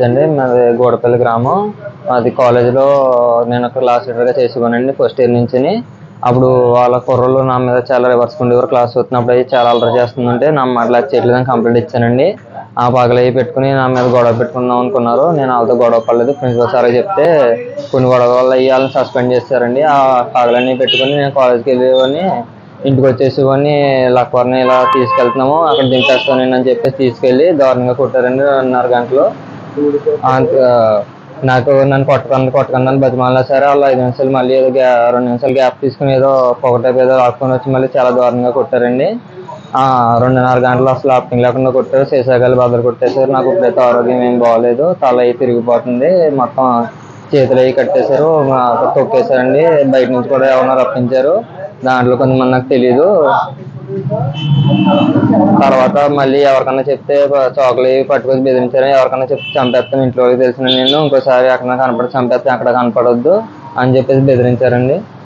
అండి మాది గూడపల్లి గ్రామం. అది కాలేజీలో నేను క్లాస్ లీడర్గా చేసేవానండి ఫస్ట్ ఇయర్ నుంచి. అప్పుడు వాళ్ళ కుర్రోళ్ళు నా మీద చాలా రివర్స్ ఉండేవారు. క్లాస్ వచ్చినప్పుడు అవి చాలా అల్లరి చేస్తుందంటే నా మాటలు చేయట్లేదని కంప్లైంట్ ఇచ్చానండి. ఆ పగలవి పెట్టుకుని నా మీద గొడవ పెట్టుకుందాం అనుకున్నారు. నేను వాళ్ళతో గొడవ పడలేదు. ప్రిన్సిపల్ సార్ చెప్తే కొన్ని గొడవ వల్ల వాళ్ళని సస్పెండ్ చేశారండి. ఆ పగలన్నీ పెట్టుకుని నేను కాలేజీకి వెళ్ళేవాడిని. ఇంటికి వచ్చేసేవాడిని. లక్వర్ని ఇలా తీసుకెళ్తున్నాము అక్కడ దింపేస్తాను అని చెప్పేసి తీసుకెళ్ళి దారుణంగా కొట్టారండి 2:30 గంటలు. నాకు నన్ను కొట్టకండి అని బతిమాలినా సరే వాళ్ళు 5 నిమిషాలు మళ్ళీ ఏదో 2 నిమిషాలు గ్యాప్ తీసుకుని ఏదో పొగటేపు ఏదో రాసుకొని వచ్చి మళ్ళీ చాలా దారుణంగా కొట్టారండి. 2:30 గంటలు అసలు ఆప్టింగ్ లేకుండా కొట్టారు. శేషాగాలు బదులు కొట్టేశారు. నాకు ఇప్పుడైతే ఆరోగ్యం ఏం బాగోలేదు. తల అయి తిరిగిపోతుంది. మొత్తం చేతులు అవి కట్టేశారు. తొక్కేశారండి. బయట నుంచి కూడా ఎవరన్నా రప్పించారు. దాంట్లో కొంతమంది నాకు తెలీదు. తర్వాత మళ్ళీ ఎవరికన్నా చెప్తే చాకులు పట్టుకొని బెదిరించారు. ఎవరికన్నా చెప్తే చంపేస్తాను ఇంట్లో తెలిసిన నేను ఇంకోసారి ఎక్కడ కనపడి చంపేస్తే అక్కడ కనపడొద్దు అని చెప్పేసి బెదిరించారండి.